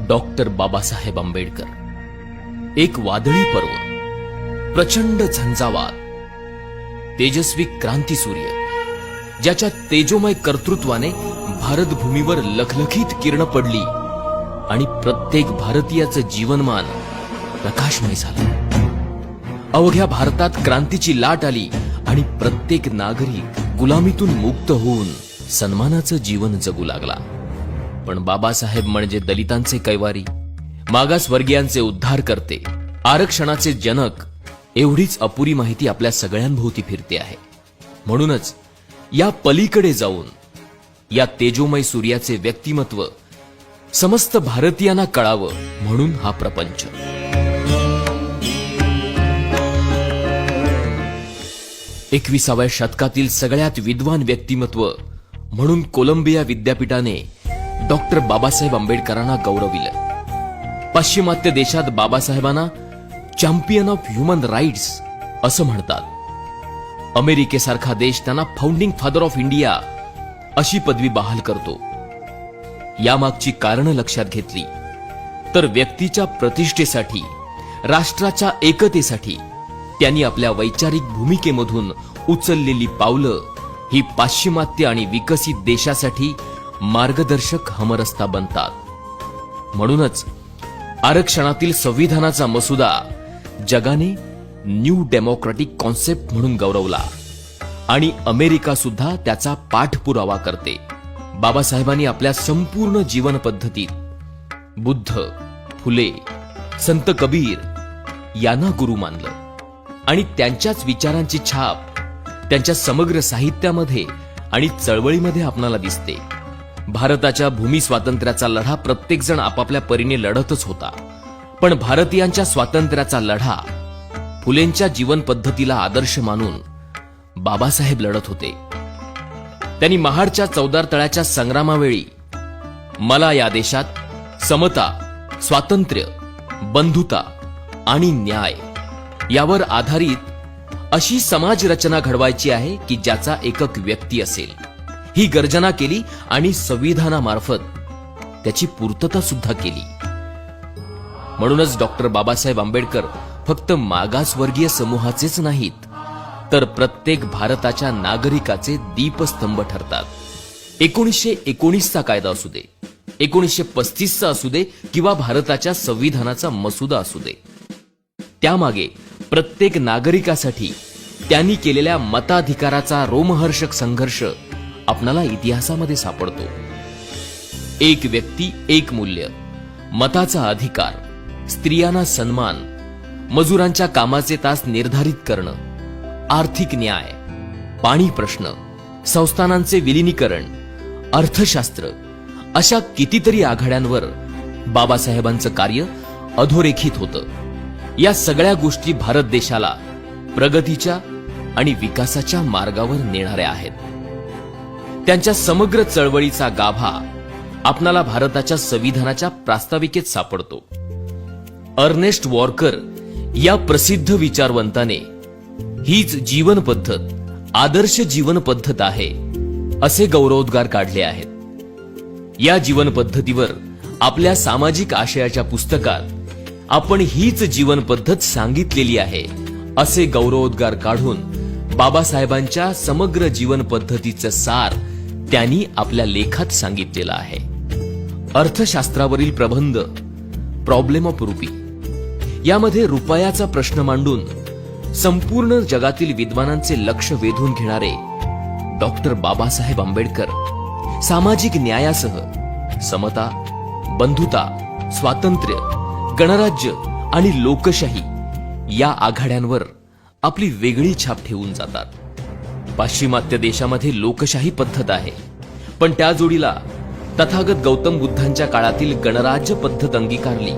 Doctor Babasaheb Ambedkar. एक वादळी पर्व, प्रचंड झंझावात, तेजस्वी क्रांतीसूर्य ज्याच्या तेजोमय कर्तृत्वाने भारतभूमीवर लखलखीत किरण पडली आणि प्रत्येक भारतीयाचं जीवनमान प्रकाशमय झालं. अवघ्या भारतात क्रांतीची लाट आली आणि प्रत्येक नागरिक गुलामीतून मुक्त होऊन सन्मानाचं जीवन जगू लागला. पण बाबासाहेब म्हणजे दलितांचे कैवारी, मागासवर्गीयांचे उद्धार करते, आरक्षणाचे जनक एवढीच अपुरी माहिती आपल्या सगळ्यांभोवती फिरते आहे. म्हणूनच या पलीकडे जाऊन या तेजोमय सूर्याचे व्यक्तिमत्व समस्त भारतीयांना कळावं म्हणून हा प्रपंच. एकविसाव्या शतकातील सगळ्यात विद्वान व्यक्तिमत्व म्हणून कोलंबिया विद्यापीठाने डॉक्टर बाबासाहेब आंबेडकरांना गौरविलं. पाश्चिमात्य देशात बाबासाहेबांना चॅम्पियन ऑफ ह्युमन राईट्स असं म्हणतात. अमेरिकेसारखा देश त्यांना फाउंडिंग फादर ऑफ इंडिया अशी पदवी बहाल करतो. यामागची कारणं लक्षात घेतली तर व्यक्तीच्या प्रतिष्ठेसाठी, राष्ट्राच्या एकतेसाठी त्यांनी आपल्या वैचारिक भूमिकेमधून उचललेली पावलं ही पाश्चिमात्य आणि विकसित देशासाठी मार्गदर्शक हमरस्ता बनतात. म्हणूनच आरक्षणातील संविधानाचा मसुदा जगाने न्यू डेमोक्रॅटिक कॉन्सेप्ट म्हणून गौरवला आणि अमेरिका सुद्धा त्याचा पाठपुरावा करते. बाबासाहेबांनी आपल्या संपूर्ण जीवन पद्धतीत बुद्ध, फुले, संत कबीर यांना गुरु मानलं आणि त्यांच्याच विचारांची छाप त्यांच्या समग्र साहित्यामध्ये आणि चळवळीमध्ये आपणाला दिसते. भारताच्या भूमी स्वातंत्र्याचा लढा प्रत्येक जण आपापल्या परीने लढतच होता, पण भारतीयांच्या स्वातंत्र्याचा लढा फुलेंच्या जीवन पद्धतीला आदर्श मानून बाबासाहेब लढत होते. त्यांनी महाडच्या चौदार तळ्याच्या संग्रामावेळी मला या देशात समता, स्वातंत्र्य, बंधुता आणि न्याय यावर आधारित अशी समाज रचना घडवायची आहे की ज्याचा एकक व्यक्ती असेल, ही गर्जना केली आणि संविधानामार्फत त्याची पूर्तता सुद्धा केली. म्हणूनच डॉक्टर बाबासाहेब आंबेडकर फक्त मागासवर्गीय समूहाचेच नाहीत, तर प्रत्येक भारताच्या नागरिकाचे दीपस्तंभ ठरतात. 1919चा कायदा असू दे, 1935चा असू दे किंवा भारताच्या संविधानाचा मसुदा असू दे, त्यामागे प्रत्येक नागरिकासाठी त्यांनी केलेल्या मताधिकाराचा रोमहर्षक संघर्ष आपणाला इतिहासामध्ये सापडतो. एक व्यक्ती, एक मूल्य, मताचा अधिकार, स्त्रियांना सन्मान, मजुरांच्या कामाचे तास निर्धारित करणं, आर्थिक न्याय, पाणी प्रश्न, संस्थानांचे विलिनीकरण, अर्थशास्त्र अशा कितीतरी आघाड्यांवर बाबासाहेबांचं कार्य अधोरेखित होतं. या सगळ्या गोष्टी भारत देशाला प्रगतीच्या आणि विकासाच्या मार्गावर नेणाऱ्या आहेत. त्यांच्या समग्र चळवळीचा गाभा आपणाला भारताच्या संविधानाच्या प्रास्ताविकेत सापडतो. अर्नेस्ट वॉर्कर या प्रसिद्ध विचारवंताने हीच जीवन पद्धत आदर्श जीवन पद्धत आहे असे गौरवोद्गार काढले आहेत. या जीवन पद्धतीवर आपल्या सामाजिक आशयाच्या पुस्तकात आपण हीच जीवन पद्धत सांगितलेली आहे असे गौरवोद्गार काढून बाबासाहेबांच्या समग्र जीवन पद्धतीचं सार त्यांनी आपल्या लेखात सांगितलेलं आहे. अर्थशास्त्रावरील प्रबंध प्रॉब्लेम ऑफ रुपी यामध्ये रुपयाचा प्रश्न मांडून संपूर्ण जगातील विद्वानांचे लक्ष वेधून घेणारे डॉक्टर बाबासाहेब आंबेडकर सामाजिक न्यायासह समता, बंधुता, स्वातंत्र्य, गणराज्य आणि लोकशाही या आघाड्यांवर आपली वेगळी छाप ठेवून जातात. पाश्चिमात्य देशामध्ये लोकशाही पद्धत आहे, पण त्या जोडीला तथागत गौतम बुद्धांच्या काळातील गणराज्य पद्धत अंगीकारली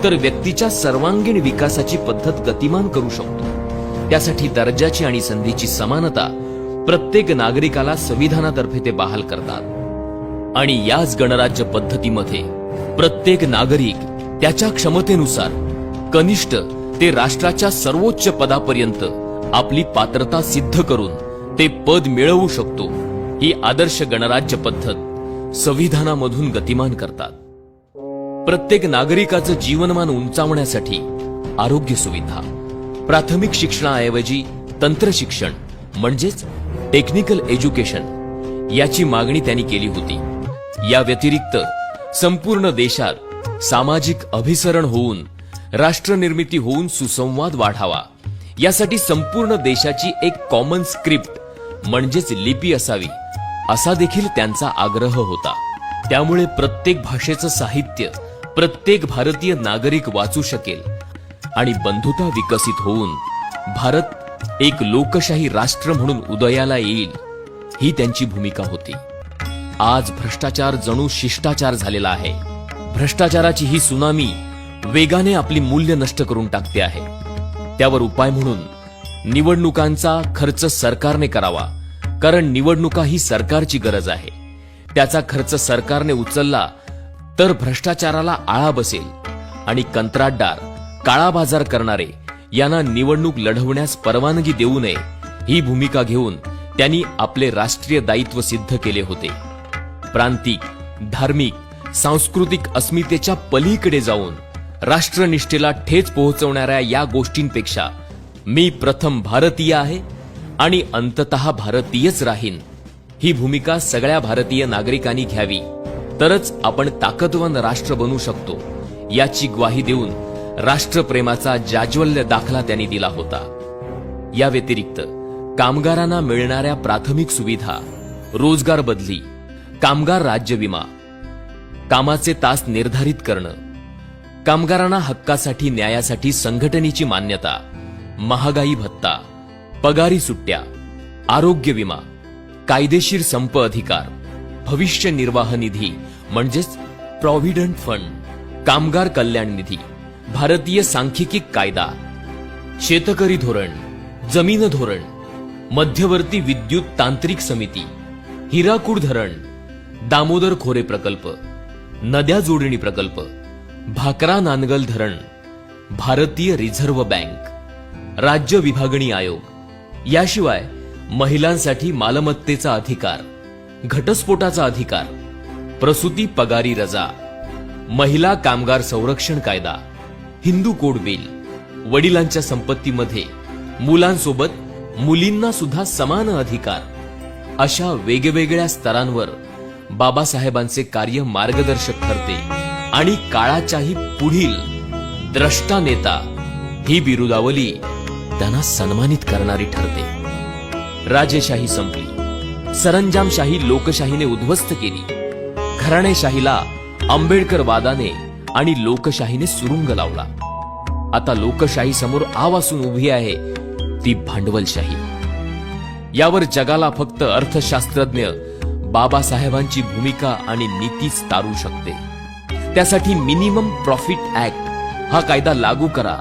तर व्यक्तीच्या सर्वांगीण विकासाची पद्धत गतिमान करू शकतो. त्यासाठी दर्जाची आणि संधीची समानता प्रत्येक नागरिकाला संविधानातर्फे ते बहाल करतात. आणि याच गणराज्य पद्धतीमध्ये प्रत्येक नागरिक त्याच्या क्षमतेनुसार कनिष्ठ ते राष्ट्राच्या सर्वोच्च पदापर्यंत आपली पात्रता सिद्ध करून ते पद मिळवू शकतो. ही आदर्श गणराज्य पद्धत संविधानामधून गतिमान करतात. प्रत्येक नागरिकाचं जीवनमान उंचावण्यासाठी आरोग्य सुविधा, प्राथमिक शिक्षणाऐवजी तंत्र शिक्षण म्हणजेच टेक्निकल एज्युकेशन याची मागणी त्यांनी केली होती. या व्यतिरिक्त संपूर्ण देशात सामाजिक अभिसरण होऊन राष्ट्रनिर्मिती होऊन सुसंवाद वाढावा यासाठी संपूर्ण देशाची एक कॉमन स्क्रिप्ट म्हणजेच लिपी असावी असा देखील त्यांचा आग्रह होता. त्यामुळे प्रत्येक भाषेचं साहित्य प्रत्येक भारतीय नागरिक वाचू शकेल आणि बंधुता विकसित होऊन भारत एक लोकशाही राष्ट्र म्हणून उदयाला येईल ही त्यांची भूमिका होती. आज भ्रष्टाचार जणू शिष्टाचार झालेला आहे. भ्रष्टाचाराची ही सुनामी वेगाने आपली मूल्य नष्ट करून टाकते आहे. त्यावर उपाय म्हणून निवडणुकांचा खर्च सरकारने करावा, कारण निवडणुका ही सरकारची गरज आहे. त्याचा खर्च सरकारने उचलला तर भ्रष्टाचाराला आळा बसेल आणि कंत्राटदार, काळा बाजार करणारे यांना निवडणूक लढवण्यास परवानगी देऊ नये ही भूमिका घेऊन त्यांनी आपले राष्ट्रीय दायित्व सिद्ध केले होते. प्रांतिक, धार्मिक, सांस्कृतिक अस्मितेच्या पलीकडे जाऊन राष्ट्रनिष्ठेला ठेच पोहोचवणाऱ्या या गोष्टींपेक्षा मी प्रथम भारतीय आहे आणि अंततः भारतीयच राहीन ही भूमिका सगळ्या भारतीय नागरिकांनी घ्यावी, तरच आपण ताकदवान राष्ट्र बनू शकतो याची ग्वाही देऊन राष्ट्रप्रेमाचा जाज्वल्य दाखला त्यांनी दिला होता. या व्यतिरिक्त कामगारांना मिळणाऱ्या प्राथमिक सुविधा, रोजगार बदली, कामगार राज्य विमा, कामाचे तास निर्धारित करणं, कामगारांना हक्कासाठी न्यायासाठी संघटनेची मान्यता, महागाई भत्ता, पगारी सुट्ट्या, आरोग्य विमा, कायदेशीर संप अधिकार, भविष्य निर्वाह निधी म्हणजेच प्रॉव्हिडंट फंड, कामगार कल्याण निधी, भारतीय सांख्यिकी कायदा, शेतकरी धोरण, जमीन धोरण, मध्यवर्ती विद्युत तांत्रिक समिती, हिराकूड धरण, दामोदर खोरे प्रकल्प, नद्या जोडणी प्रकल्प, भाकरा नानगल धरण, भारतीय रिझर्व्ह बँक, राज्य विभागणी आयोग, याशिवाय महिलांसाठी मालमत्तेचा अधिकार, घटस्फोटाचा अधिकार, प्रसूती पगारी रजा, महिला कामगार संरक्षण कायदा, हिंदू कोड बिल, वडिलांच्या संपत्तीमध्ये मुलांसोबत मुलींना सुद्धा समान अधिकार, अशा वेगवेगळ्या स्तरांवर बाबासाहेबांचे कार्य मार्गदर्शक ठरते आणि काळाच्याही पुढील द्रष्टा नेता ही बिरुदावली त्यांना सन्मानित करणारी ठरते. राजेशाही संपली, सरंजामशाही लोकशाहीने उद्ध्वस्त केली, घराणेशाहीला आंबेडकरवादाने आणि लोकशाहीने सुरुंग लावला. आता लोकशाही समोर आवासून उभी आहे ती भांडवलशाही. यावर जगाला फक्त अर्थशास्त्रज्ञ बाबासाहेबांची भूमिका आणि नीतीच तारू शकते. त्यासाठी मिनिमम प्रॉफिट ऍक्ट हा कायदा लागू करा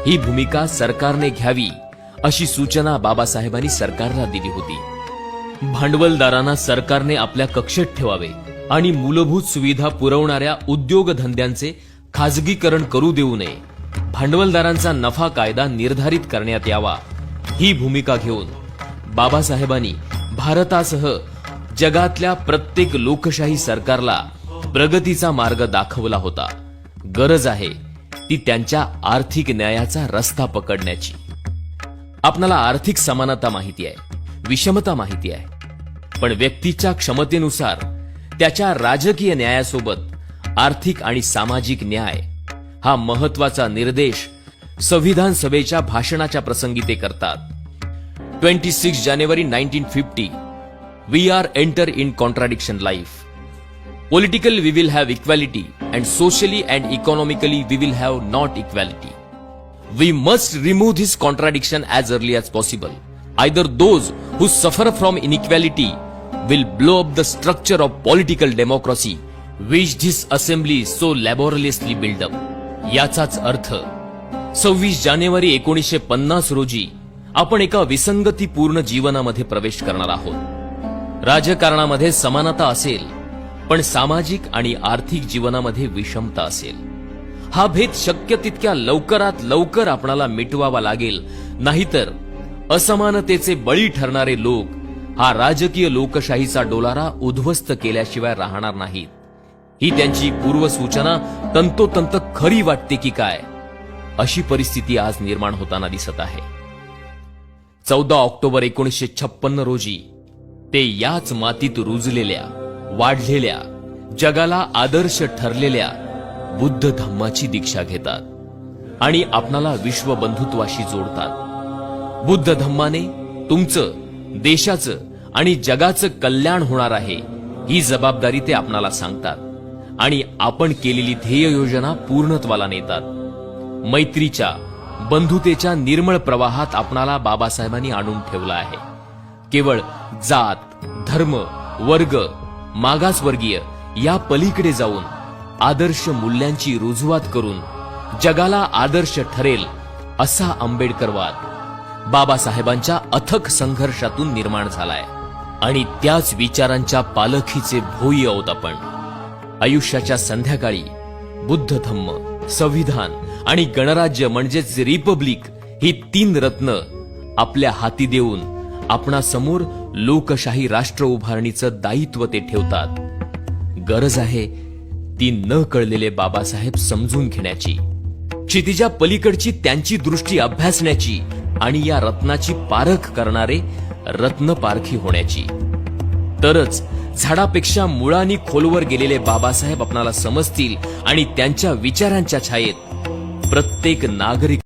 ही भूमिका सरकारने घ्यावी अशी सूचना बाबासाहेबांनी सरकारला दिली होती. भांडवलदारांना सरकारने आपल्या कक्षेत ठेवावे आणि मूलभूत सुविधा पुरवणाऱ्या उद्योगधंद्यांचे खाजगीकरण करू देऊ नये. भांडवलदारांचा नफा कायदा निर्धारित करण्यात यावा ही भूमिका घेऊन बाबासाहेबांनी भारतासह जगातल्या प्रत्येक लोकशाही सरकारला प्रगतीचा मार्ग दाखवला होता. गरज आहे ती त्यांच्या आर्थिक न्यायाचा रस्ता पकडण्याची. आपणाला आर्थिक समानता माहिती आहे, विषमता माहिती आहे, पण व्यक्तीच्या क्षमतेनुसार त्याच्या राजकीय न्यायासोबत आर्थिक आणि सामाजिक न्याय हा महत्वाचा निर्देश संविधान सभेच्या भाषणाच्या प्रसंगी ते करतात. 26 जानेवारी 1950 We are enter in contradiction life. Politically we will have equality and socially and economically we will have not equality. We must remove this contradiction as early as possible. Either those who suffer from inequality will blow up the structure of political democracy which this assembly so laboriously built up. याचाच अर्थ 26 जानेवारी 1950 रोजी आपण एका विसंगतीपूर्ण जीवनामध्ये प्रवेश करणार आहोत. राजकारणामध्ये समानता असेल पण सामाजिक आणि आर्थिक जीवनामध्ये विषमता असेल. हा भेद शक्य तितक्या लवकरात लवकर आपणाला मिटवावा लागेल, नाहीतर असमानतेचे बळी ठरणारे लोक हा राजकीय लोकशाहीचा डोलारा उद्ध्वस्त केल्याशिवाय राहणार नाहीत. ही त्यांची पूर्वसूचना तंतोतंत खरी वाटते की काय, अशी परिस्थिती आज निर्माण होताना दिसत आहे. 14 ऑक्टोबर 1956 रोजी ते याच मातीत रुजलेल्या, वाढलेल्या, जगाला आदर्श ठरलेल्या बुद्ध धम्माची दीक्षा घेतात आणि आपणाला विश्वबंधुत्वाशी जोडतात. बुद्ध धम्माने तुमचं, देशाचं आणि जगाचं कल्याण होणार आहे, ही जबाबदारी ते आपणाला सांगतात आणि आपण केलेली ध्येय योजना पूर्णत्वाला नेतात. मैत्रीच्या, बंधुतेच्या निर्मळ प्रवाहात आपणाला बाबासाहेबांनी आणून ठेवलं आहे. केवळ जात, धर्म, वर्ग, मागासवर्गीय या पलीकडे जाऊन आदर्श मूल्यांची रुजवात करून जगाला आदर्श ठरेल असा आंबेडकरवाद बाबासाहेबांच्या अथक संघर्षातून निर्माण झालाय आणि त्याच विचारांच्या पालखीचे भोई आहोत आपण. आयुष्याच्या संध्याकाळी बुद्ध धम्म, संविधान आणि गणराज्य म्हणजेच रिपब्लिक ही 3 रत्न आपल्या हाती देऊन आपणासमोर लोकशाही राष्ट्र उभारणीचं दायित्व ते ठेवतात. गरज आहे ती न कळलेले बाबासाहेब समजून घेण्याची, क्षितिजा पलीकडची त्यांची दृष्टी अभ्यासण्याची आणि या रत्नाची पारख करणारे रत्नपारखी होण्याची. तरच झाडापेक्षा मुळांनी खोलवर गेलेले बाबासाहेब आपणाला समजतील आणि त्यांच्या विचारांच्या छायेत प्रत्येक नागरिक